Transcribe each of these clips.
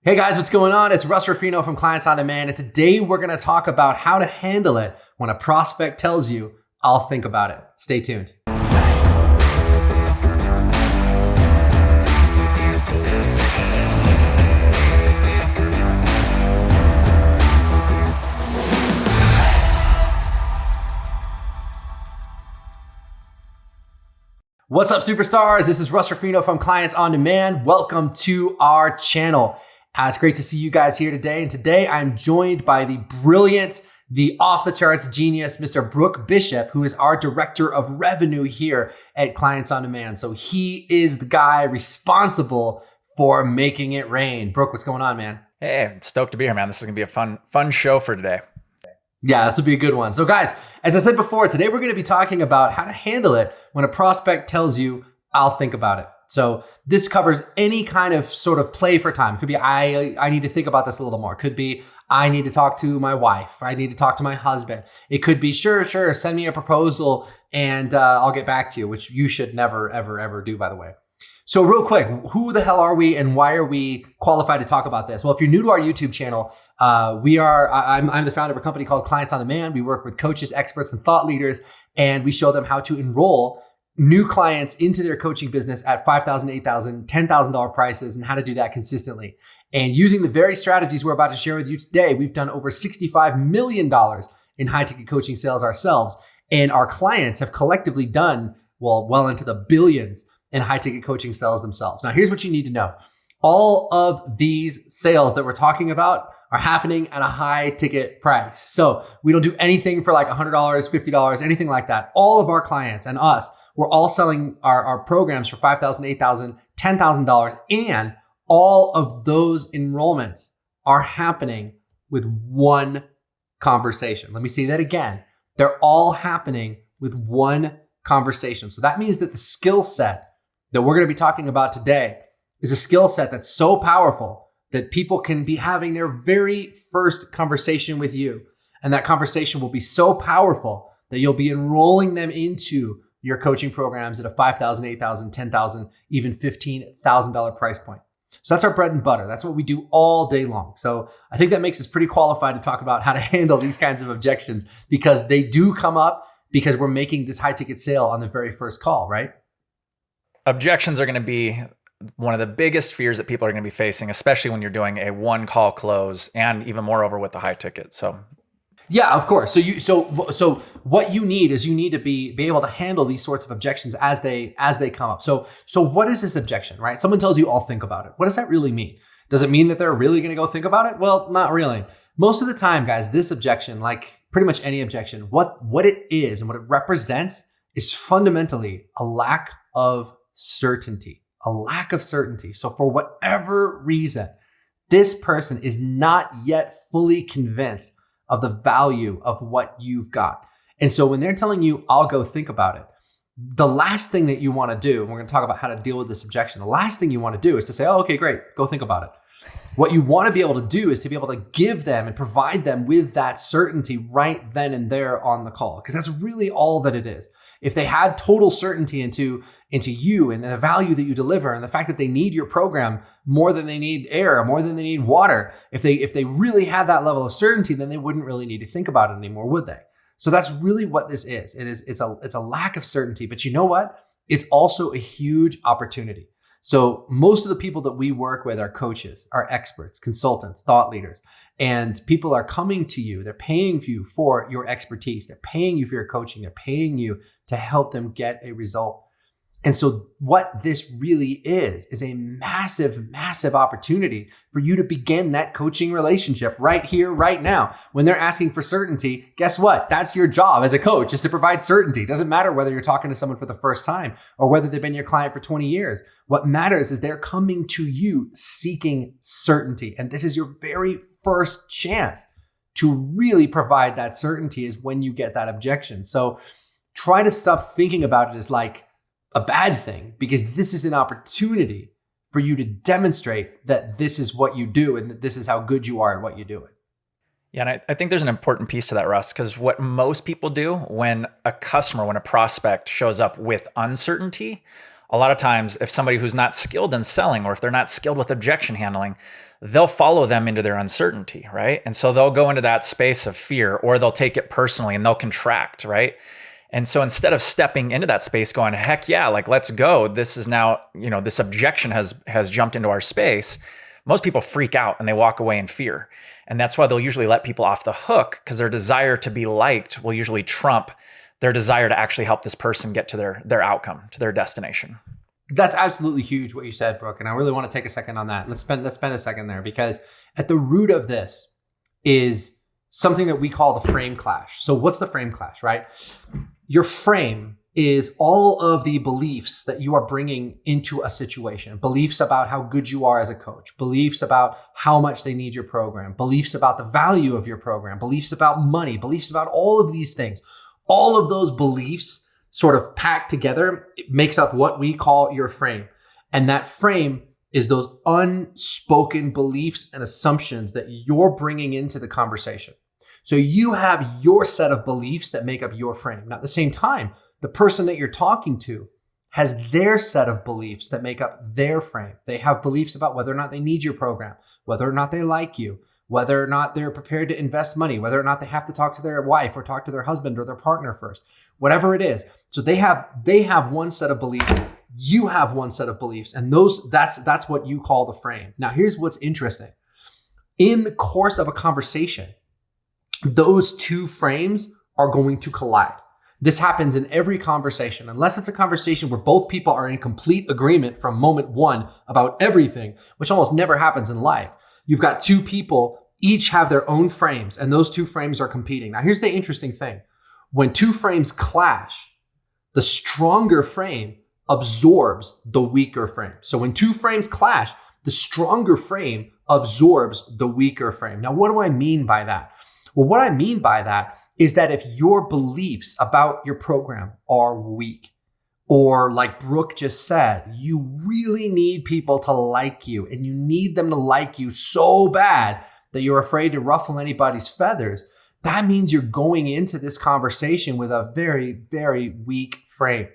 Hey guys, what's going on? It's Russ Ruffino from Clients on Demand, and today we're going to talk about how to handle it when a prospect tells you, I'll think about it. Stay tuned. What's up, superstars? This is Russ Ruffino from Clients on Demand. Welcome to our channel. It's great to see you guys here today. And today I'm joined by the brilliant, the off-the-charts genius, Mr. Brooke Bishop, who is our Director of Revenue here at Clients on Demand. So he is the guy responsible for making it rain. Brooke, what's going on, man? Hey, I'm stoked to be here, man. This is going to be a fun show for today. Yeah, this will be a good one. So guys, as I said before, today we're going to be talking about how to handle it when a prospect tells you, I'll think about it. So this covers any kind of sort of play for time. It could be, I need to think about this a little more. It could be, I need to talk to my wife. I need to talk to my husband. It could be, sure, send me a proposal and I'll get back to you, which you should never, ever do, by the way. So real quick, who the hell are we and why are we qualified to talk about this? Well, if you're new to our YouTube channel, I'm the founder of a company called Clients on Demand. We work with coaches, experts, and thought leaders, and we show them how to enroll new clients into their coaching business at $5,000, $8,000, $10,000 prices, and how to do that consistently. And using the very strategies we're about to share with you today, we've done over $65 million in high ticket coaching sales ourselves. And our clients have collectively done, well into the billions in high ticket coaching sales themselves. Now, here's what you need to know. All of these sales that we're talking about are happening at a high ticket price. So we don't do anything for like $100, $50, anything like that. All of our clients and us, we're all selling our programs for $5,000, $8,000, $10,000. And all of those enrollments are happening with one conversation. Let me say that again. They're all happening with one conversation. So that means that the skill set that we're going to be talking about today is a skill set that's so powerful that people can be having their very first conversation with you. And that conversation will be so powerful that you'll be enrolling them into your coaching programs at a $5,000, $8,000, $10,000, even $15,000 price point. So that's our bread and butter. That's what we do all day long. So I think that makes us pretty qualified to talk about how to handle these kinds of objections because they do come up because we're making this high ticket sale on the very first call, right? Objections are going to be one of the biggest fears that people are going to be facing, especially when you're doing a one call close and even moreover with the high ticket. So yeah, of course. So what you need is you need to be able to handle these sorts of objections as they come up. So what is this objection, right? Someone tells you, I'll think about it. What does that really mean? Does it mean that they're really going to go think about it? Well, not really. Most of the time, guys, this objection, like pretty much any objection, what it is and what it represents is fundamentally a lack of certainty, So for whatever reason, this person is not yet fully convinced of the value of what you've got. And so when they're telling you, I'll go think about it, the last thing that you want to do, and we're going to talk about how to deal with this objection, the last thing you want to do is to say, oh, okay, great, go think about it. What you want to be able to do is to be able to give them and provide them with that certainty right then and there on the call, because that's really all that it is. If they had total certainty into you and the value that you deliver and the fact that they need your program more than they need air, more than they need water, if they really had that level of certainty, then they wouldn't really need to think about it anymore, would they? So that's really what this is. It's a lack of certainty, but you know what? It's also a huge opportunity. So most of the people that we work with are coaches, are experts, consultants, thought leaders, and people are coming to you. They're paying you for your expertise. They're paying you for your coaching. They're paying you to help them get a result. And so what this really is a massive, massive opportunity for you to begin that coaching relationship right here, right now. When they're asking for certainty, guess what? That's your job as a coach, is to provide certainty. It doesn't matter whether you're talking to someone for the first time or whether they've been your client for 20 years. What matters is they're coming to you seeking certainty. And this is your very first chance to really provide that certainty is when you get that objection. So try to stop thinking about it as like a bad thing, because this is an opportunity for you to demonstrate that this is what you do and that this is how good you are at what you do. Yeah, and I think there's an important piece to that, Russ, because what most people do when a prospect shows up with uncertainty, a lot of times if somebody who's not skilled in selling or if they're not skilled with objection handling, they'll follow them into their uncertainty, right? And so they'll go into that space of fear, or they'll take it personally and they'll contract, right? And so instead of stepping into that space going, heck yeah, like let's go. This is now, this objection has jumped into our space. Most people freak out and they walk away in fear. And that's why they'll usually let people off the hook, because their desire to be liked will usually trump their desire to actually help this person get to their outcome, to their destination. That's absolutely huge what you said, Brooke. And I really want to take a second on that. Let's spend a second there, because at the root of this is something that we call the frame clash. So what's the frame clash, right? Your frame is all of the beliefs that you are bringing into a situation. Beliefs about how good you are as a coach, beliefs about how much they need your program, beliefs about the value of your program, beliefs about money, beliefs about all of these things. All of those beliefs sort of packed together, it makes up what we call your frame. And that frame is those unspoken beliefs and assumptions that you're bringing into the conversation. So you have your set of beliefs that make up your frame. Now, at the same time, the person that you're talking to has their set of beliefs that make up their frame. They have beliefs about whether or not they need your program, whether or not they like you, whether or not they're prepared to invest money, whether or not they have to talk to their wife or talk to their husband or their partner first, whatever it is. So they have one set of beliefs, you have one set of beliefs, and that's what you call the frame. Now, here's what's interesting. In the course of a conversation, those two frames are going to collide. This happens in every conversation, unless it's a conversation where both people are in complete agreement from moment one about everything, which almost never happens in life. You've got two people, each have their own frames, and those two frames are competing. Now, here's the interesting thing. When two frames clash, the stronger frame absorbs the weaker frame. So when two frames clash, the stronger frame absorbs the weaker frame. Now, what do I mean by that? Well, what I mean by that is that if your beliefs about your program are weak, or like Brooke just said, you really need people to like you, and you need them to like you so bad that you're afraid to ruffle anybody's feathers, that means you're going into this conversation with a very, very weak frame.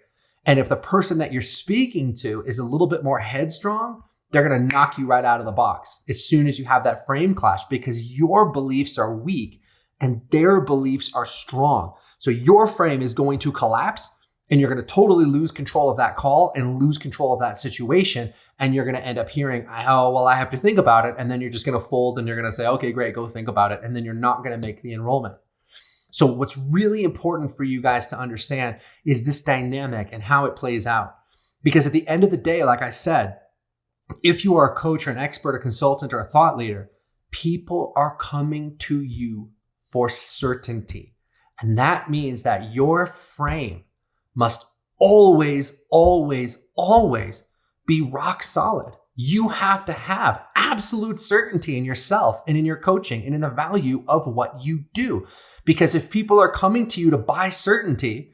And if the person that you're speaking to is a little bit more headstrong, they're going to knock you right out of the box as soon as you have that frame clash, because your beliefs are weak and their beliefs are strong. So your frame is going to collapse, and you're going to totally lose control of that call and lose control of that situation. And you're going to end up hearing, oh, well, I have to think about it. And then you're just going to fold and you're going to say, okay, great, go think about it. And then you're not going to make the enrollment. So what's really important for you guys to understand is this dynamic and how it plays out. Because at the end of the day, like I said, if you are a coach or an expert, a consultant, or a thought leader, people are coming to you for certainty. And that means that your frame must always, always, always be rock solid. You have to have absolute certainty in yourself and in your coaching and in the value of what you do. Because if people are coming to you to buy certainty,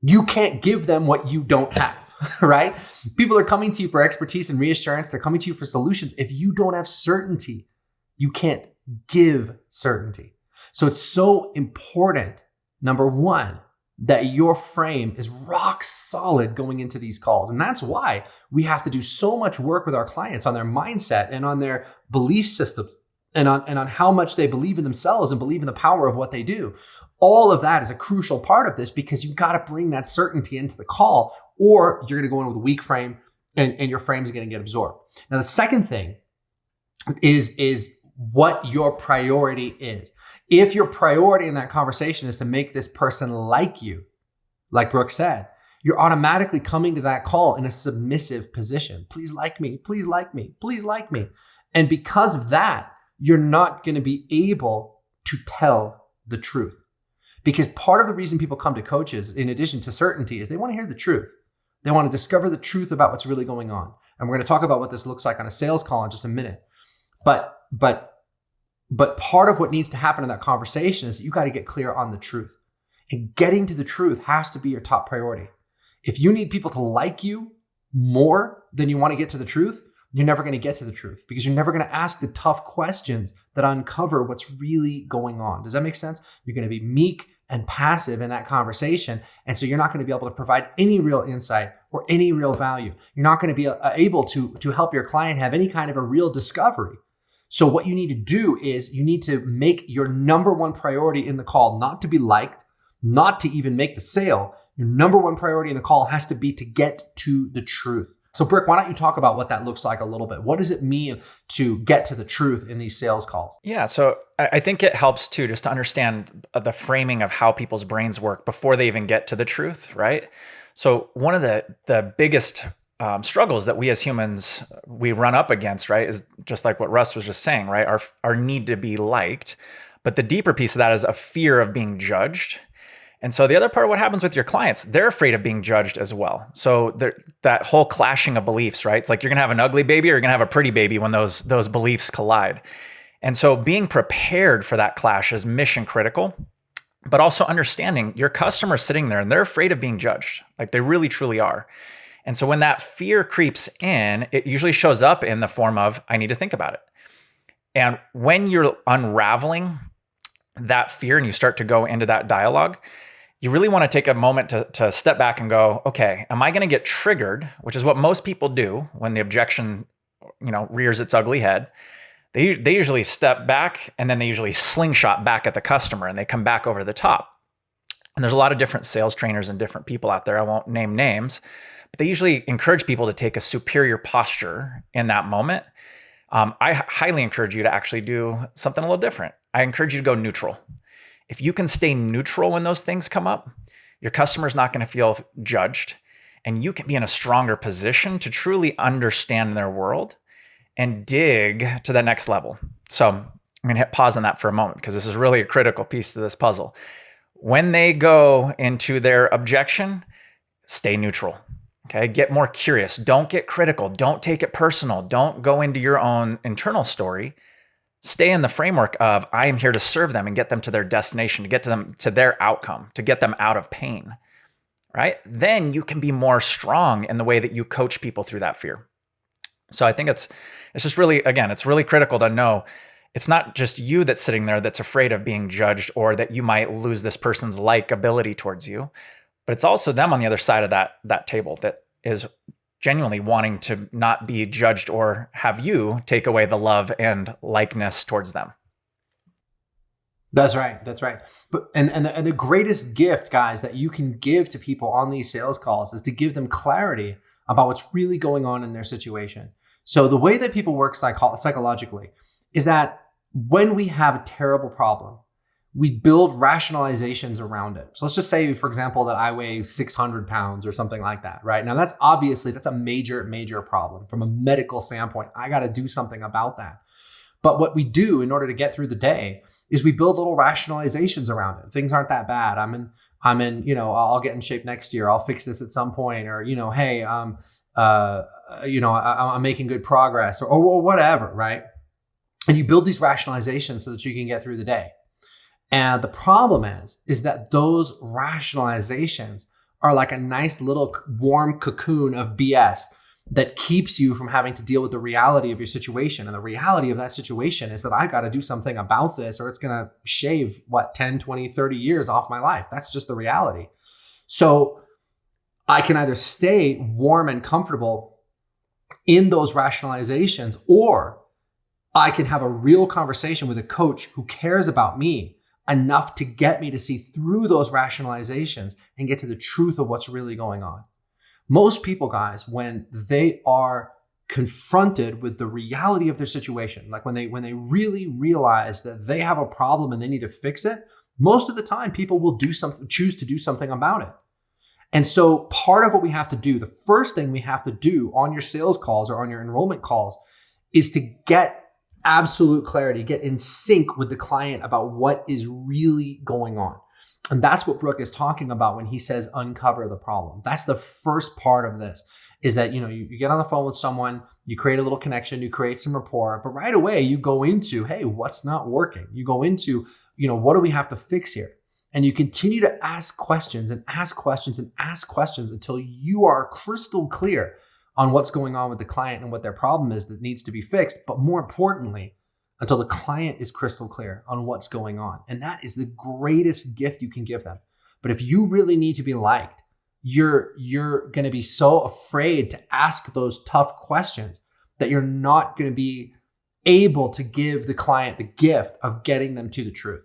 you can't give them what you don't have, right? People are coming to you for expertise and reassurance. They're coming to you for solutions. If you don't have certainty, you can't give certainty. So it's so important, number one, that your frame is rock solid going into these calls. And that's why we have to do so much work with our clients on their mindset and on their belief systems and on how much they believe in themselves and believe in the power of what they do. All of that is a crucial part of this, because you've got to bring that certainty into the call, or you're going to go in with a weak frame and your frame's going to get absorbed. Now, the second thing is what your priority is. If your priority in that conversation is to make this person like you, like Brooke said, you're automatically coming to that call in a submissive position. Please like me, please like me, please like me. And because of that, you're not going to be able to tell the truth. Because part of the reason people come to coaches, in addition to certainty, is they want to hear the truth. They want to discover the truth about what's really going on. And we're going to talk about what this looks like on a sales call in just a minute. But part of what needs to happen in that conversation is that you got to get clear on the truth. And getting to the truth has to be your top priority. If you need people to like you more than you want to get to the truth, you're never going to get to the truth, because you're never going to ask the tough questions that uncover what's really going on. Does that make sense? You're going to be meek and passive in that conversation. And so you're not going to be able to provide any real insight or any real value. You're not going to be able to help your client have any kind of a real discovery. So what you need to do is you need to make your number one priority in the call not to be liked, not to even make the sale. Your number one priority in the call has to be to get to the truth. So Brick, why don't you talk about what that looks like a little bit? What does it mean to get to the truth in these sales calls? Yeah, so I think it helps too, just to understand the framing of how people's brains work before they even get to the truth, right? So one of the biggest struggles that we as humans, we run up against, right, is just like what Russ was just saying, right? Our need to be liked. But the deeper piece of that is a fear of being judged. And so the other part of what happens with your clients, they're afraid of being judged as well. So that whole clashing of beliefs, right? It's like you're gonna have an ugly baby or you're gonna have a pretty baby when those beliefs collide. And so being prepared for that clash is mission critical, but also understanding your customer's sitting there and they're afraid of being judged. Like they really, truly are. And so when that fear creeps in, it usually shows up in the form of, I need to think about it. And when you're unraveling that fear and you start to go into that dialogue, you really want to take a moment to step back and go, okay, am I going to get triggered? Which is what most people do when the objection, rears its ugly head. They usually step back and then they usually slingshot back at the customer and they come back over the top. And there's a lot of different sales trainers and different people out there. I won't name names, but they usually encourage people to take a superior posture in that moment. I highly encourage you to actually do something a little different. I encourage you to go neutral. If you can stay neutral when those things come up, your customer's not going to feel judged, and you can be in a stronger position to truly understand their world and dig to the next level. So I'm going to hit pause on that for a moment because this is really a critical piece to this puzzle. When they go into their objection, stay neutral. Okay, get more curious. Don't get critical. Don't take it personal. Don't go into your own internal story. Stay in the framework of I am here to serve them and get them to their destination, to get to them to their outcome, to get them out of pain, right? Then you can be more strong in the way that you coach people through that fear. So I think it's just really, again, it's really critical to know it's not just you that's sitting there that's afraid of being judged or that you might lose this person's likability towards you, but it's also them on the other side of that table that is genuinely wanting to not be judged or have you take away the love and likeness towards them. That's right. That's right. But and the greatest gift, guys, that you can give to people on these sales calls is to give them clarity about what's really going on in their situation. So the way that people work psychologically is that when we have a terrible problem, we build rationalizations around it. So let's just say, for example, that I weigh 600 pounds or something like that, right? Now that's a major, major problem from a medical standpoint. I got to do something about that. But what we do in order to get through the day is we build little rationalizations around it. Things aren't that bad. I'm in, I'll get in shape next year. I'll fix this at some point, or, hey, I'm making good progress or whatever, right? And you build these rationalizations so that you can get through the day. And the problem is that those rationalizations are like a nice little warm cocoon of BS that keeps you from having to deal with the reality of your situation. And the reality of that situation is that I got to do something about this or it's going to shave 10, 20, 30 years off my life. That's just the reality. So I can either stay warm and comfortable in those rationalizations, or I can have a real conversation with a coach who cares about me enough to get me to see through those rationalizations and get to the truth of what's really going on. Most people, guys, when they are confronted with the reality of their situation, like when they really realize that they have a problem and they need to fix it, most of the time people will choose to do something about it. And so part of what we have to do, the first thing we have to do on your sales calls or on your enrollment calls is to get absolute clarity, get in sync with the client about what is really going on. And that's what Brooke is talking about when he says uncover the problem. That's the first part of this, is that, you get on the phone with someone, you create a little connection, you create some rapport, but right away you go into, hey, what's not working? You go into, what do we have to fix here? And you continue to ask questions and ask questions and ask questions until you are crystal clear on what's going on with the client and what their problem is that needs to be fixed. But more importantly, until the client is crystal clear on what's going on. And that is the greatest gift you can give them. But if you really need to be liked, you're going to be so afraid to ask those tough questions that you're not going to be able to give the client the gift of getting them to the truth.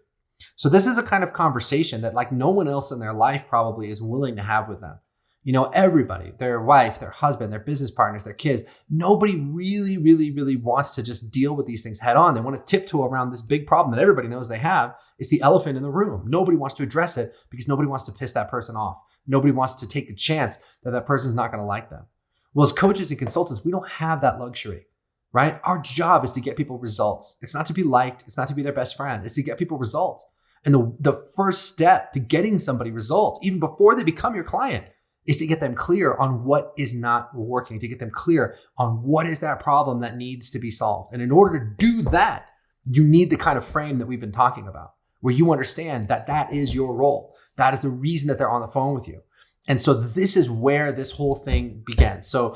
So this is a kind of conversation that like no one else in their life probably is willing to have with them. You know, everybody, their wife, their husband, their business partners, their kids, nobody really, really, really wants to just deal with these things head on. They want to tiptoe around this big problem that everybody knows they have. It's the elephant in the room. Nobody wants to address it because nobody wants to piss that person off. Nobody wants to take the chance that that person's not going to like them. Well, as coaches and consultants, we don't have that luxury, right? Our job is to get people results. It's not to be liked. It's not to be their best friend. It's to get people results. And the first step to getting somebody results, even before they become your client, is to get them clear on what is not working, to get them clear on what is that problem that needs to be solved. And in order to do that, you need the kind of frame that we've been talking about, where you understand that that is your role. That is the reason that they're on the phone with you. And so this is where this whole thing begins. So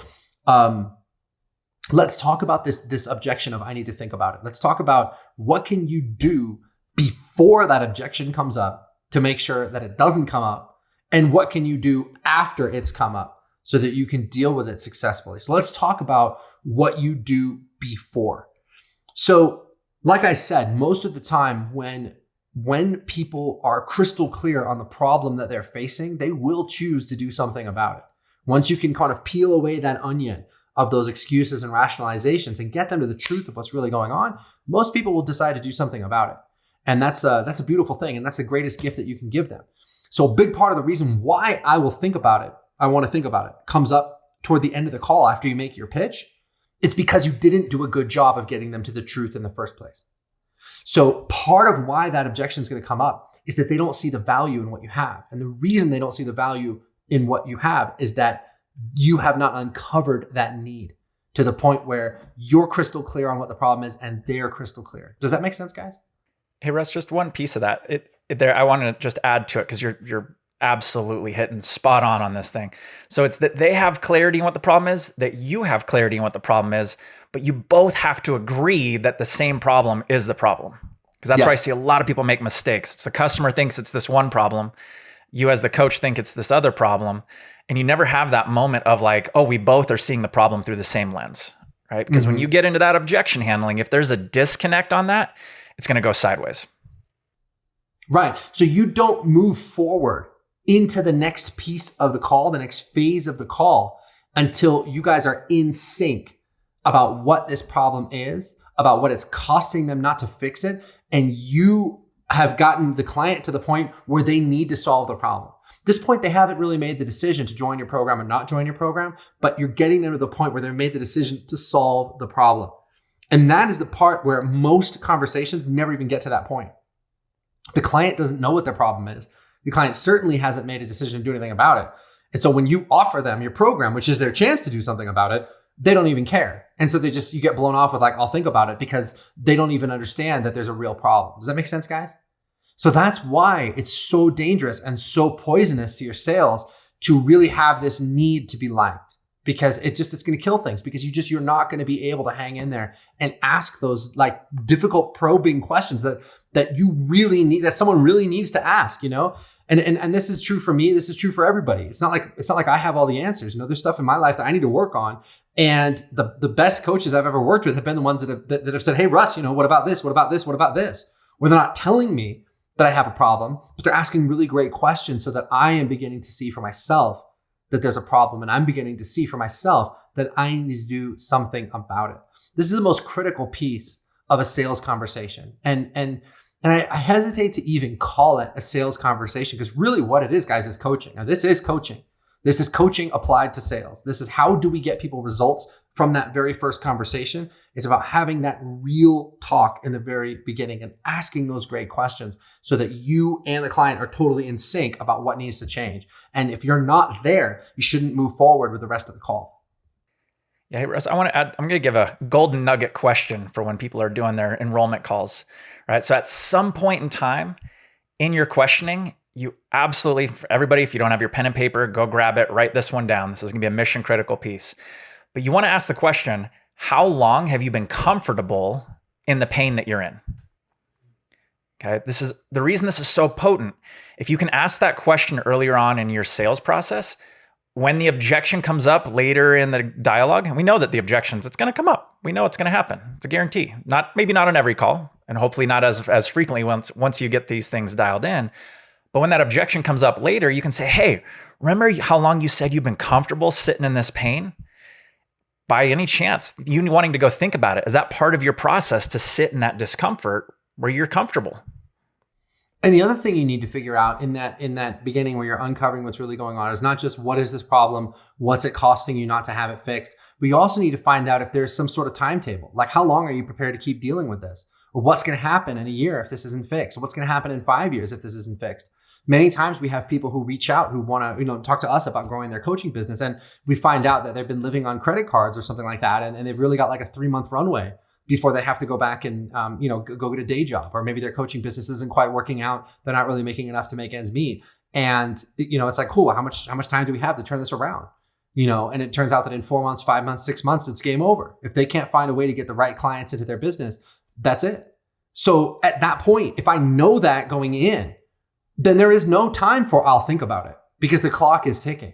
let's talk about this objection of I need to think about it. Let's talk about what can you do before that objection comes up to make sure that it doesn't come up. And what can you do after it's come up so that you can deal with it successfully? So let's talk about what you do before. So like I said, most of the time when people are crystal clear on the problem that they're facing, they will choose to do something about it. Once you can kind of peel away that onion of those excuses and rationalizations and get them to the truth of what's really going on, most people will decide to do something about it. And that's a beautiful thing. And that's the greatest gift that you can give them. So a big part of the reason why I want to think about it, comes up toward the end of the call after you make your pitch. It's because you didn't do a good job of getting them to the truth in the first place. So part of why that objection is going to come up is that they don't see the value in what you have. And the reason they don't see the value in what you have is that you have not uncovered that need to the point where you're crystal clear on what the problem is and they're crystal clear. Does that make sense, guys? Hey, Russ, just one piece of that. I want to just add to it because you're absolutely hitting spot on this thing. So it's that they have clarity in what the problem is, that you have clarity in what the problem is, but you both have to agree that the same problem is the problem. Because that's where I see a lot of people make mistakes. It's the customer thinks it's this one problem. You as the coach think it's this other problem. And you never have that moment of like, oh, we both are seeing the problem through the same lens, right? Because when you get into that objection handling, if there's a disconnect on that, it's going to go sideways. Right. So you don't move forward into the next piece of the call, the next phase of the call, until you guys are in sync about what this problem is, about what it's costing them not to fix it. And you have gotten the client to the point where they need to solve the problem. At this point, they haven't really made the decision to join your program or not join your program, but you're getting them to the point where they've made the decision to solve the problem. And that is the part where most conversations never even get to that point. The client doesn't know what their problem is. The client certainly hasn't made a decision to do anything about it. And so when you offer them your program, which is their chance to do something about it, they don't even care. And so you get blown off with like, I'll think about it, because they don't even understand that there's a real problem. Does that make sense, guys? So that's why it's so dangerous and so poisonous to your sales to really have this need to be liked, because it's going to kill things, because you're not going to be able to hang in there and ask those like difficult probing questions that you really need, that someone really needs to ask, you know? And this is true for me. This is true for everybody. It's not like I have all the answers. You know, there's stuff in my life that I need to work on. And the best coaches I've ever worked with have been the ones that have said, hey, Russ, you know, what about this? What about this? What about this? Where they're not telling me that I have a problem, but they're asking really great questions so that I am beginning to see for myself that there's a problem. And I'm beginning to see for myself that I need to do something about it. This is the most critical piece of a sales conversation. And I hesitate to even call it a sales conversation, because really what it is, guys, is coaching. Now, this is coaching. This is coaching applied to sales. This is how do we get people results from that very first conversation. It's about having that real talk in the very beginning and asking those great questions so that you and the client are totally in sync about what needs to change. And if you're not there, you shouldn't move forward with the rest of the call. Yeah, hey, Russ, I want to add, I'm going to give a golden nugget question for when people are doing their enrollment calls, right? So at some point in time in your questioning, you absolutely, for everybody, if you don't have your pen and paper, go grab it, write this one down. This is going to be a mission critical piece. But you want to ask the question, how long have you been comfortable in the pain that you're in? Okay, this is the reason this is so potent. If you can ask that question earlier on in your sales process, when the objection comes up later in the dialogue, and we know that the objections, it's going to come up. We know it's going to happen. It's a guarantee. Maybe not on every call, and hopefully not as frequently once you get these things dialed in. But when that objection comes up later, you can say, hey, remember how long you said you've been comfortable sitting in this pain? By any chance, you wanting to go think about it, is that part of your process to sit in that discomfort where you're comfortable? And the other thing you need to figure out in that beginning where you're uncovering what's really going on is not just what is this problem, what's it costing you not to have it fixed, but you also need to find out if there's some sort of timetable. Like, how long are you prepared to keep dealing with this? Or what's going to happen in a year if this isn't fixed? Or what's going to happen in 5 years if this isn't fixed? Many times we have people who reach out who want to, talk to us about growing their coaching business, and we find out that they've been living on credit cards or something like that, and they've really got like a 3-month runway before they have to go back and, go get a day job, or maybe their coaching business isn't quite working out. They're not really making enough to make ends meet. And, it's like, cool, how much time do we have to turn this around? And it turns out that in 4 months, 5 months, 6 months, it's game over. If they can't find a way to get the right clients into their business, that's it. So at that point, if I know that going in, then there is no time for I'll think about it, because the clock is ticking.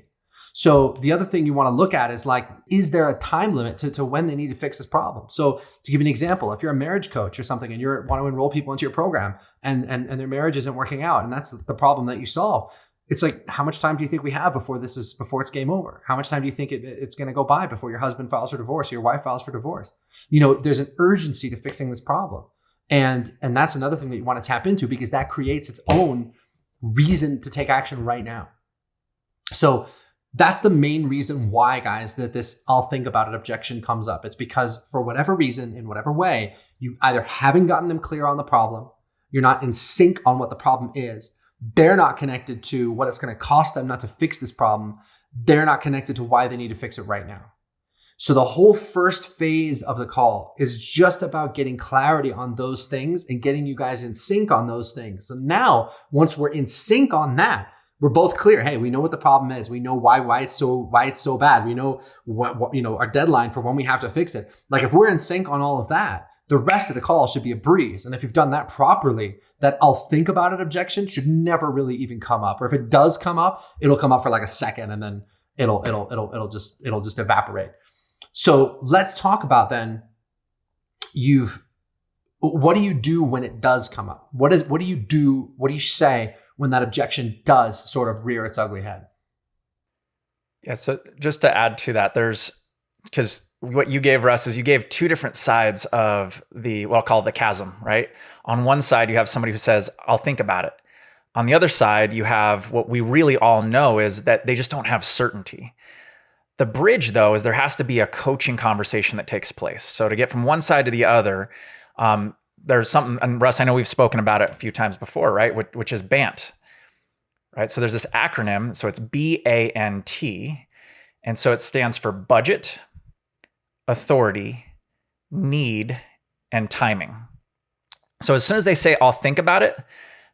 So the other thing you want to look at is like, is there a time limit to when they need to fix this problem? So to give you an example, if you're a marriage coach or something and you want to enroll people into your program and their marriage isn't working out, and that's the problem that you solve, it's like, how much time do you think we have before it's game over? How much time do you think it's going to go by before your husband files for divorce or your wife files for divorce? There's an urgency to fixing this problem. And that's another thing that you want to tap into, because that creates its own reason to take action right now. So that's the main reason why, guys, that this I'll think about it objection comes up. It's because for whatever reason, in whatever way, you either haven't gotten them clear on the problem, you're not in sync on what the problem is, they're not connected to what it's going to cost them not to fix this problem, they're not connected to why they need to fix it right now. So the whole first phase of the call is just about getting clarity on those things and getting you guys in sync on those things. So now, once we're in sync on that, we're both clear. Hey, we know what the problem is. We know why it's so bad. We know what our deadline for when we have to fix it. Like, if we're in sync on all of that, the rest of the call should be a breeze. And if you've done that properly, that I'll think about it objection should never really even come up. Or if it does come up, it'll come up for like a second and then it'll just evaporate. So let's talk about then, what do you do when it does come up? What do you say when that objection does sort of rear its ugly head? Yeah. So just to add to that, because what you gave, Russ, is you gave two different sides of what I'll call the chasm, right? On one side, you have somebody who says, I'll think about it. On the other side, you have what we really all know is that they just don't have certainty. The bridge, though, is there has to be a coaching conversation that takes place. So to get from one side to the other, there's something, and Russ, I know we've spoken about it a few times before, right? Which is BANT, right? So there's this acronym. So it's BANT. And so it stands for budget, authority, need, and timing. So as soon as they say, I'll think about it,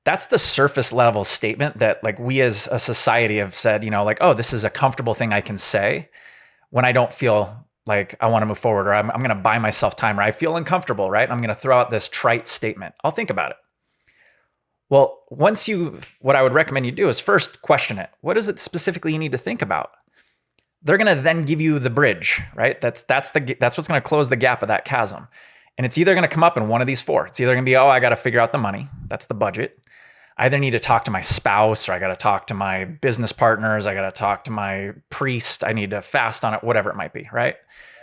that's the surface level statement that like we as a society have said, oh, this is a comfortable thing I can say when I don't feel like I want to move forward, or I'm going to buy myself time, or I feel uncomfortable, right? I'm going to throw out this trite statement. I'll think about it. Well, what I would recommend you do is first question it. What is it specifically you need to think about? They're going to then give you the bridge, right? That's what's going to close the gap of that chasm. And it's either going to come up in one of these four. It's either going to be, I got to figure out the money. That's the budget. I either need to talk to my spouse, or I got to talk to my business partners. I got to talk to my priest. I need to fast on it, whatever it might be, right?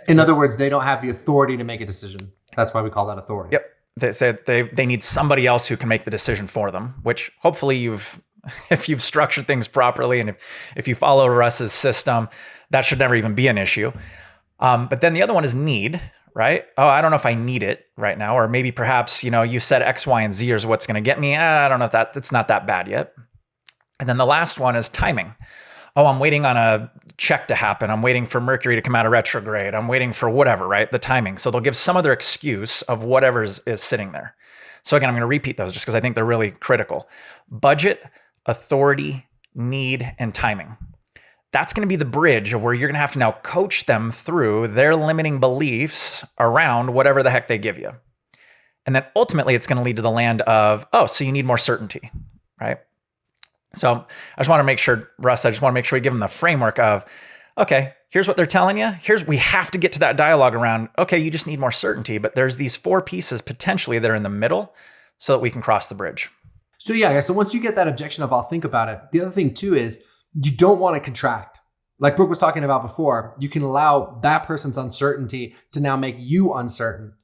In other words, they don't have the authority to make a decision. That's why we call that authority. Yep. They said they need somebody else who can make the decision for them, which hopefully if you've structured things properly and if you follow Russ's system, that should never even be an issue. But then the other one is need, right? Oh, I don't know if I need it right now. Or maybe perhaps, you said X, Y, and Z is what's going to get me. I don't know if it's not that bad yet. And then the last one is timing. Oh, I'm waiting on a check to happen. I'm waiting for Mercury to come out of retrograde. I'm waiting for whatever, right? The timing. So they'll give some other excuse of whatever is sitting there. So again, I'm going to repeat those just because I think they're really critical. Budget, authority, need, and timing. That's going to be the bridge of where you're going to have to now coach them through their limiting beliefs around whatever the heck they give you. And then ultimately it's going to lead to the land of, so you need more certainty, right? So I just want to make sure, Russ, I just want to make sure we give them the framework of, okay, here's what they're telling you. We have to get to that dialogue around, okay, you just need more certainty, but there's these 4 pieces potentially that are in the middle so that we can cross the bridge. So yeah, so once you get that objection of I'll think about it, the other thing too is you don't want to contract. Like Brooke was talking about before, you can allow that person's uncertainty to now make you uncertain.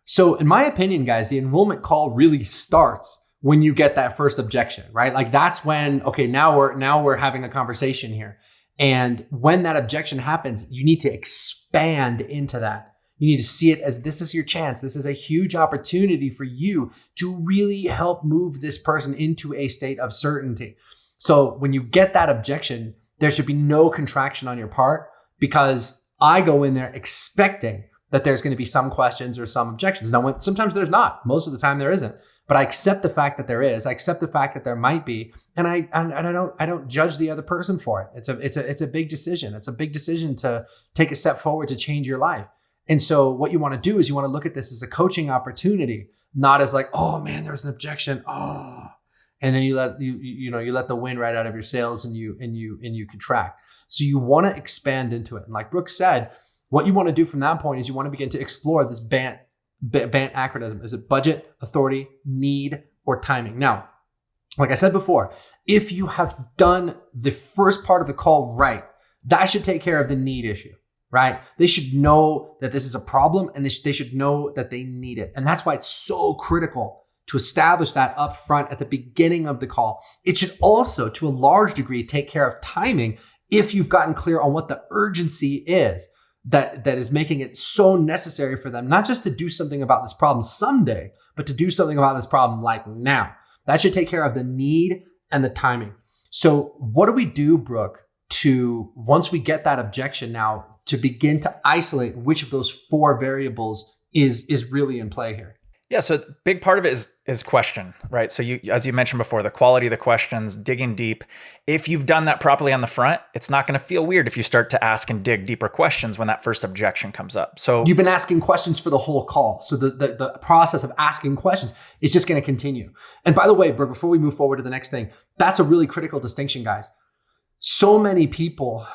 So in my opinion, guys, the enrollment call really starts when you get that first objection, right? Like that's when, okay, now we're having a conversation here. And when that objection happens, you need to expand into that. You need to see it as this is your chance. This is a huge opportunity for you to really help move this person into a state of certainty. So when you get that objection, there should be no contraction on your part, because I go in there expecting that there's going to be some questions or some objections. Now, sometimes there's not. Most of the time there isn't. But I accept the fact that there is. I accept the fact that there might be, and I don't judge the other person for it. It's a big decision. It's a big decision to take a step forward to change your life. And so what you want to do is you want to look at this as a coaching opportunity, not as like, oh man, there's an objection. Oh, and then you let the wind right out of your sails and you contract. So you want to expand into it. And like Brooke said, what you want to do from that point is you want to begin to explore this BANT acronym. Is it budget, authority, need, or timing? Now, like I said before, if you have done the first part of the call right, that should take care of the need issue, right? They should know that this is a problem, and they should know that they need it. And that's why it's so critical to establish that up front at the beginning of the call. It should also, to a large degree, take care of timing if you've gotten clear on what the urgency is that is making it so necessary for them, not just to do something about this problem someday, but to do something about this problem like now. That should take care of the need and the timing. So what do we do, Brooke, to, once we get that objection now, to begin to isolate which of those 4 variables is really in play here? Yeah, so a big part of it is question, right? So you, as you mentioned before, the quality of the questions, digging deep. If you've done that properly on the front, it's not going to feel weird if you start to ask and dig deeper questions when that first objection comes up. So you've been asking questions for the whole call. So the process of asking questions is just going to continue. And by the way, Brooke, before we move forward to the next thing, that's a really critical distinction, guys. So many people,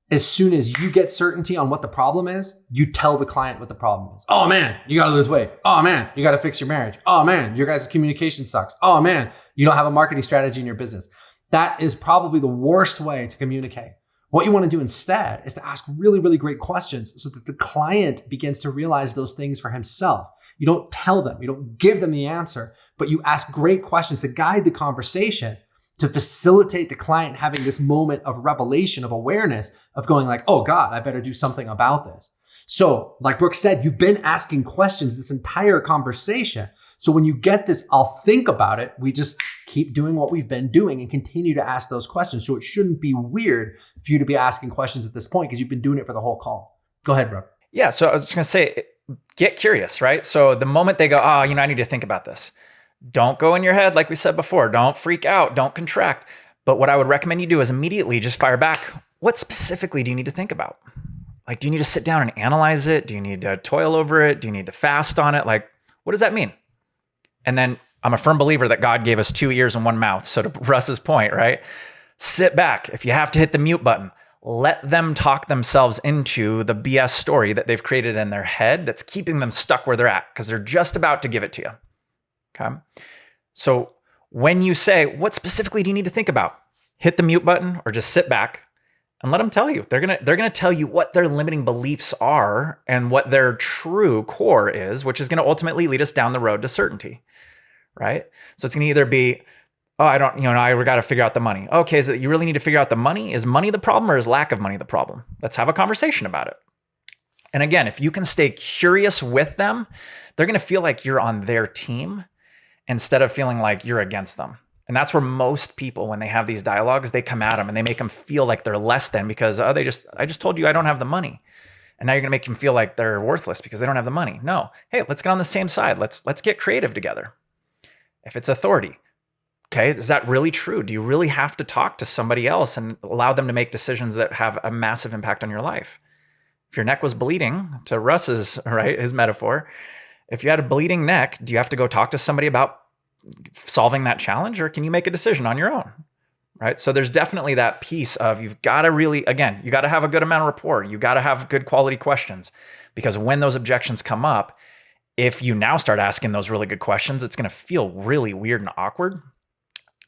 as soon as you get certainty on what the problem is, you tell the client what the problem is. Oh man, you got to lose weight. Oh man, you got to fix your marriage. Oh man, your guys' communication sucks. Oh man, you don't have a marketing strategy in your business. That is probably the worst way to communicate. What you want to do instead is to ask really, really great questions so that the client begins to realize those things for himself. You don't tell them, you don't give them the answer, but you ask great questions to guide the conversation, to facilitate the client having this moment of revelation, of awareness, of going like, oh God, I better do something about this. So like Brooke said, you've been asking questions this entire conversation. So when you get this, I'll think about it, we just keep doing what we've been doing and continue to ask those questions. So it shouldn't be weird for you to be asking questions at this point because you've been doing it for the whole call. Go ahead, Brooke. Yeah, so I was just going to say, get curious, right? So the moment they go, I need to think about this. Don't go in your head, like we said before. Don't freak out. Don't contract. But what I would recommend you do is immediately just fire back. What specifically do you need to think about? Like, do you need to sit down and analyze it? Do you need to toil over it? Do you need to fast on it? Like, what does that mean? And then I'm a firm believer that God gave us 2 ears and 1 mouth. So to Russ's point, right? Sit back. If you have to hit the mute button, let them talk themselves into the BS story that they've created in their head that's keeping them stuck where they're at because they're just about to give it to you. Okay. So when you say, what specifically do you need to think about? Hit the mute button or just sit back and let them tell you. They're going to tell you what their limiting beliefs are and what their true core is, which is going to ultimately lead us down the road to certainty, right? So it's going to either be, I got to figure out the money. Okay, so you really need to figure out the money. Is money the problem or is lack of money the problem? Let's have a conversation about it. And again, if you can stay curious with them, they're going to feel like you're on their team instead of feeling like you're against them. And that's where most people, when they have these dialogues, they come at them and they make them feel like they're less than because I just told you I don't have the money. And now you're going to make them feel like they're worthless because they don't have the money. No. Hey, let's get on the same side. Let's get creative together. If it's authority, okay, is that really true? Do you really have to talk to somebody else and allow them to make decisions that have a massive impact on your life? If your neck was bleeding, to Russ's, right, his metaphor, if you had a bleeding neck, do you have to go talk to somebody about solving that challenge, or can you make a decision on your own? Right. So there's definitely that piece of, you've got to really, again, you got to have a good amount of rapport. You got to have good quality questions, because when those objections come up, if you now start asking those really good questions, it's going to feel really weird and awkward.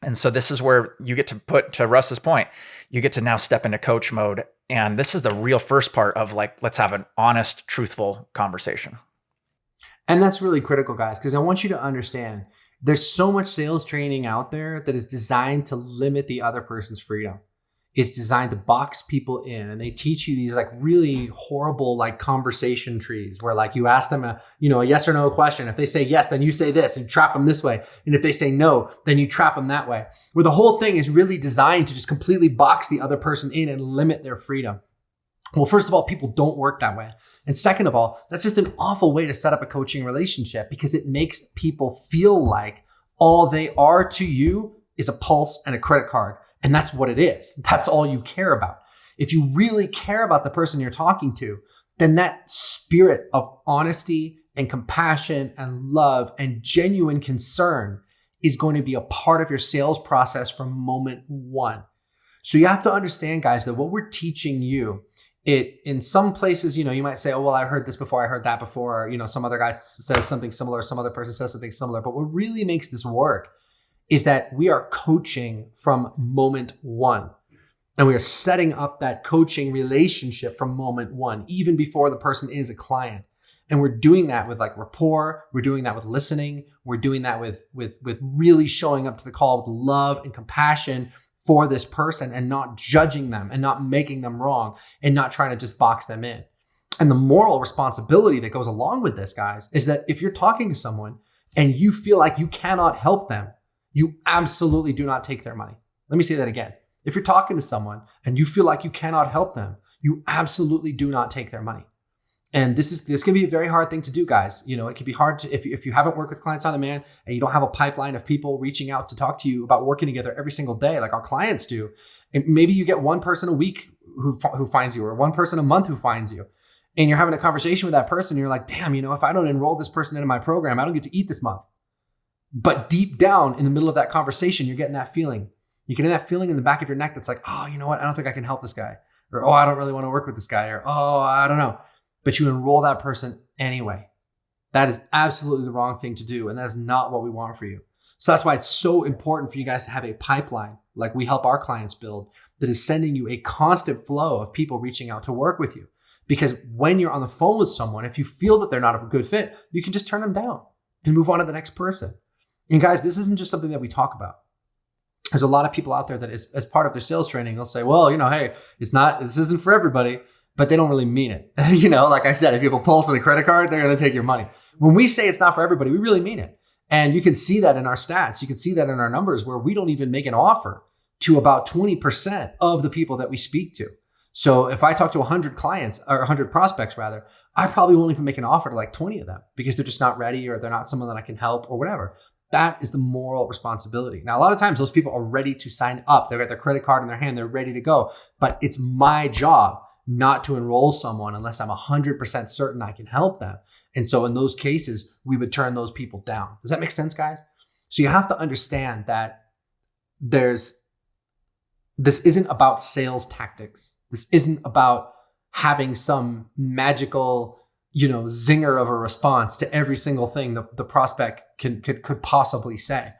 And so this is where you get to put, to Russ's point, you get to now step into coach mode. And this is the real first part of like, let's have an honest, truthful conversation. And that's really critical, guys, because I want you to understand there's so much sales training out there that is designed to limit the other person's freedom. It's designed to box people in, and they teach you these like really horrible like conversation trees where like you ask them a yes or no question. If they say yes, then you say this and trap them this way. And if they say no, then you trap them that way. Where the whole thing is really designed to just completely box the other person in and limit their freedom. Well, first of all, people don't work that way. And second of all, that's just an awful way to set up a coaching relationship, because it makes people feel like all they are to you is a pulse and a credit card. And that's what it is. That's all you care about. If you really care about the person you're talking to, then that spirit of honesty and compassion and love and genuine concern is going to be a part of your sales process from moment one. So you have to understand, guys, that what we're teaching you, in some places, you might say, oh, well, I heard this before, I heard that before, some other guy says something similar, some other person says something similar. But what really makes this work is that we are coaching from moment one. And we are setting up that coaching relationship from moment one, even before the person is a client. And we're doing that with like rapport. We're doing that with listening. We're doing that with really showing up to the call with love and compassion for this person, and not judging them and not making them wrong and not trying to just box them in. And the moral responsibility that goes along with this, guys, is that if you're talking to someone and you feel like you cannot help them, you absolutely do not take their money. Let me say that again. If you're talking to someone and you feel like you cannot help them, you absolutely do not take their money. And this can be a very hard thing to do, guys. It can be hard to, if you haven't worked with clients on demand and you don't have a pipeline of people reaching out to talk to you about working together every single day, like our clients do. And maybe you get one person a week who finds you, or one person a month who finds you. And you're having a conversation with that person. And you're like, damn, if I don't enroll this person into my program, I don't get to eat this month. But deep down in the middle of that conversation, you're getting that feeling. You're getting that feeling in the back of your neck that's like, oh, you know what? I don't think I can help this guy. Or, oh, I don't really want to work with this guy. Or, oh, I don't know. But you enroll that person anyway. That is absolutely the wrong thing to do. And that is not what we want for you. So that's why it's so important for you guys to have a pipeline, like we help our clients build, that is sending you a constant flow of people reaching out to work with you. Because when you're on the phone with someone, if you feel that they're not a good fit, you can just turn them down and move on to the next person. And guys, this isn't just something that we talk about. There's a lot of people out there that as part of their sales training, they'll say, well, hey, this isn't for everybody. But they don't really mean it. Like I said, if you have a pulse and a credit card, they're going to take your money. When we say it's not for everybody, we really mean it. And you can see that in our stats. You can see that in our numbers, where we don't even make an offer to about 20% of the people that we speak to. So if I talk to 100 clients, or 100 prospects rather, I probably won't even make an offer to like 20 of them, because they're just not ready, or they're not someone that I can help, or whatever. That is the moral responsibility. Now, a lot of times those people are ready to sign up. They've got their credit card in their hand. They're ready to go. But it's my job not to enroll someone unless I'm 100% certain I can help them. And so in those cases, we would turn those people down. Does that make sense, guys? So you have to understand that this isn't about sales tactics. This isn't about having some magical, zinger of a response to every single thing the prospect could possibly say.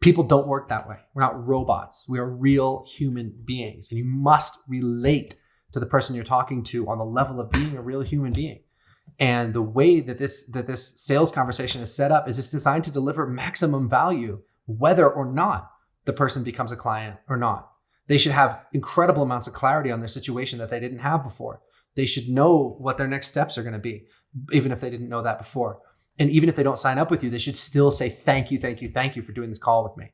People don't work that way. We're not robots. We are real human beings, and you must relate to the person you're talking to on the level of being a real human being. And the way that this sales conversation is set up is it's designed to deliver maximum value, whether or not the person becomes a client or not. They should have incredible amounts of clarity on their situation that they didn't have before. They should know what their next steps are going to be, even if they didn't know that before. And even if they don't sign up with you, they should still say, thank you for doing this call with me.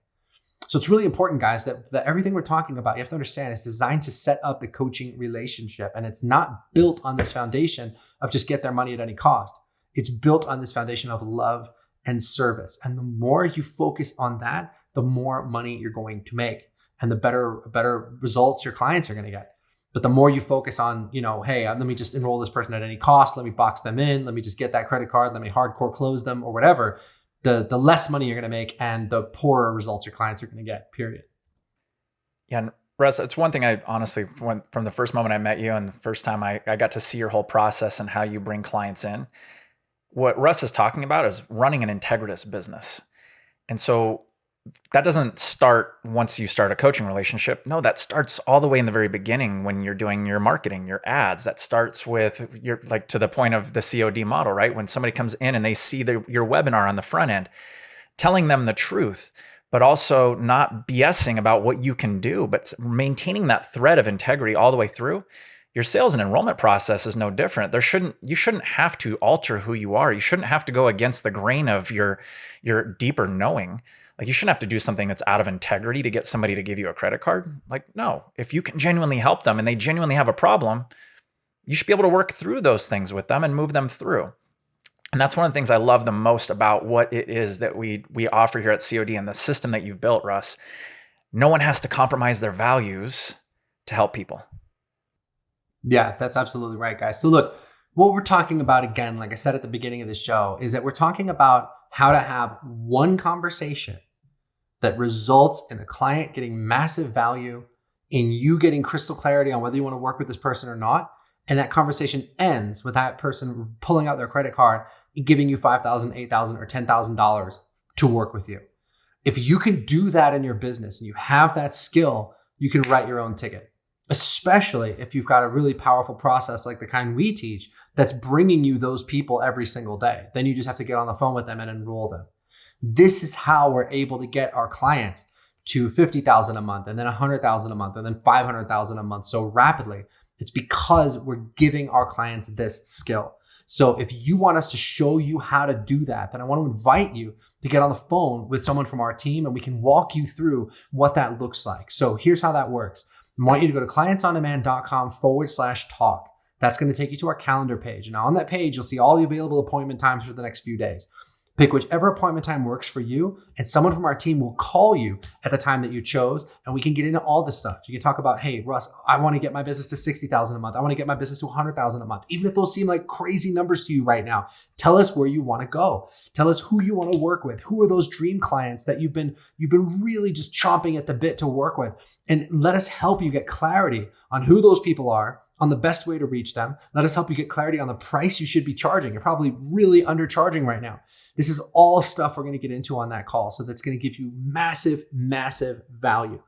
So it's really important, guys, that everything we're talking about, you have to understand, it's designed to set up the coaching relationship. And it's not built on this foundation of just get their money at any cost. It's built on this foundation of love and service. And the more you focus on that, the more money you're going to make, and the better results your clients are going to get. But the more you focus on, hey, let me just enroll this person at any cost. Let me box them in. Let me just get that credit card. Let me hardcore close them, or whatever. the less money you're going to make and the poorer results your clients are going to get, period. Yeah. And Russ, it's one thing I honestly, from the first moment I met you and the first time I got to see your whole process and how you bring clients in, what Russ is talking about is running an integritous business. And so that doesn't start once you start a coaching relationship. No, that starts all the way in the very beginning when you're doing your marketing, your ads. That starts with your, like, to the point of the COD model, right? When somebody comes in and they see your webinar on the front end, telling them the truth, but also not BSing about what you can do, but maintaining that thread of integrity all the way through. Your sales and enrollment process is no different. You shouldn't have to alter who you are. You shouldn't have to go against the grain of your deeper knowing. Like, you shouldn't have to do something that's out of integrity to get somebody to give you a credit card. Like, no, if you can genuinely help them and they genuinely have a problem, you should be able to work through those things with them and move them through. And that's one of the things I love the most about what it is that we offer here at COD and the system that you've built, Russ. No one has to compromise their values to help people. Yeah, that's absolutely right, guys. So look, what we're talking about, again, like I said at the beginning of the show, is that we're talking about how to have one conversation that results in a client getting massive value, in you getting crystal clarity on whether you want to work with this person or not. And that conversation ends with that person pulling out their credit card and giving you $5,000, $8,000, or $10,000 to work with you. If you can do that in your business and you have that skill, you can write your own ticket, especially if you've got a really powerful process like the kind we teach that's bringing you those people every single day. Then you just have to get on the phone with them and enroll them. This is how we're able to get our clients to $50,000 a month, and then $100,000 a month, and then $500,000 a month so rapidly. It's because we're giving our clients this skill. So if you want us to show you how to do that, then I want to invite you to get on the phone with someone from our team and we can walk you through what that looks like. So here's how that works. I want you to go to clientsondemand.com/talk. That's going to take you to our calendar page. Now on that page, you'll see all the available appointment times for the next few days. Pick whichever appointment time works for you, and someone from our team will call you at the time that you chose, and we can get into all this stuff. You can talk about, hey, Russ, I want to get my business to $60,000 a month. I want to get my business to $100,000 a month. Even if those seem like crazy numbers to you right now, tell us where you want to go. Tell us who you want to work with. Who are those dream clients that you've been really just chomping at the bit to work with? And let us help you get clarity on who those people are, on the best way to reach them. Let us help you get clarity on the price you should be charging. You're probably really undercharging right now. This is all stuff we're going to get into on that call. So that's going to give you massive, massive value.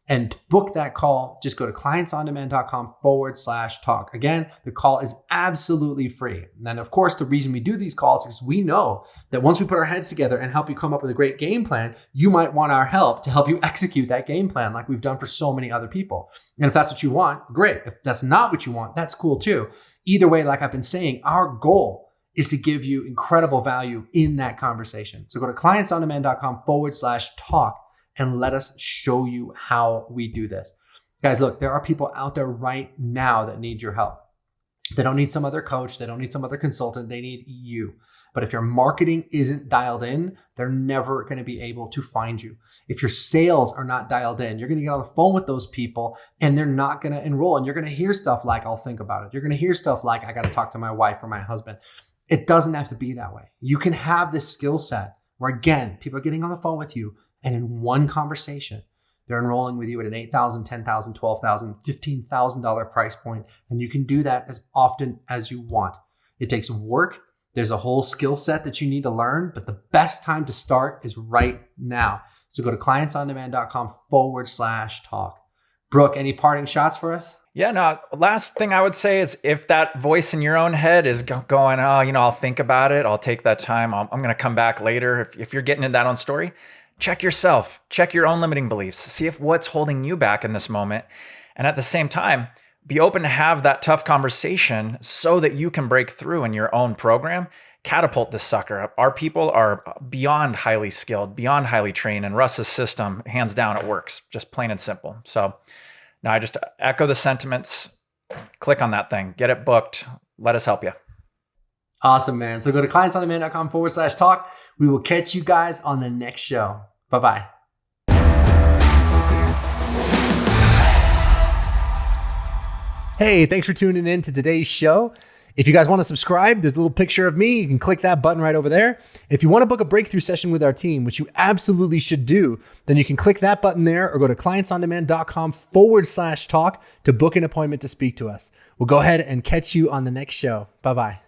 And to book that call, just go to clientsondemand.com/talk. Again, the call is absolutely free. And then of course, the reason we do these calls is we know that once we put our heads together and help you come up with a great game plan, you might want our help to help you execute that game plan like we've done for so many other people. And if that's what you want, great. If that's not what you want, that's cool too. Either way, like I've been saying, our goal is to give you incredible value in that conversation. So go to clientsondemand.com/talk. and let us show you how we do this. Guys, look, there are people out there right now that need your help. They don't need some other coach. They don't need some other consultant. They need you. But if your marketing isn't dialed in, they're never going to be able to find you. If your sales are not dialed in, you're going to get on the phone with those people and they're not going to enroll. And you're going to hear stuff like, I'll think about it. You're going to hear stuff like, I got to talk to my wife or my husband. It doesn't have to be that way. You can have this skill set where, again, people are getting on the phone with you, and in one conversation, they're enrolling with you at an $8,000, $10,000, $12,000, $15,000 price point. And you can do that as often as you want. It takes work. There's a whole skill set that you need to learn, but the best time to start is right now. So go to clientsondemand.com/talk. Brooke, any parting shots for us? Yeah, no, last thing I would say is if that voice in your own head is going, oh, I'll think about it. I'll take that time. I'm going to come back later. If you're getting into that own story, check yourself, check your own limiting beliefs, see if what's holding you back in this moment. And at the same time, be open to have that tough conversation so that you can break through in your own program, catapult this sucker up. Our people are beyond highly skilled, beyond highly trained, and Russ's system, hands down, it works, just plain and simple. So now I just echo the sentiments, click on that thing, get it booked. Let us help you. Awesome, man. So go to clientsondemand.com/talk. We will catch you guys on the next show. Bye-bye. Hey, thanks for tuning in to today's show. If you guys want to subscribe, there's a little picture of me. You can click that button right over there. If you want to book a breakthrough session with our team, which you absolutely should do, then you can click that button there or go to clientsondemand.com/talk to book an appointment to speak to us. We'll go ahead and catch you on the next show. Bye-bye.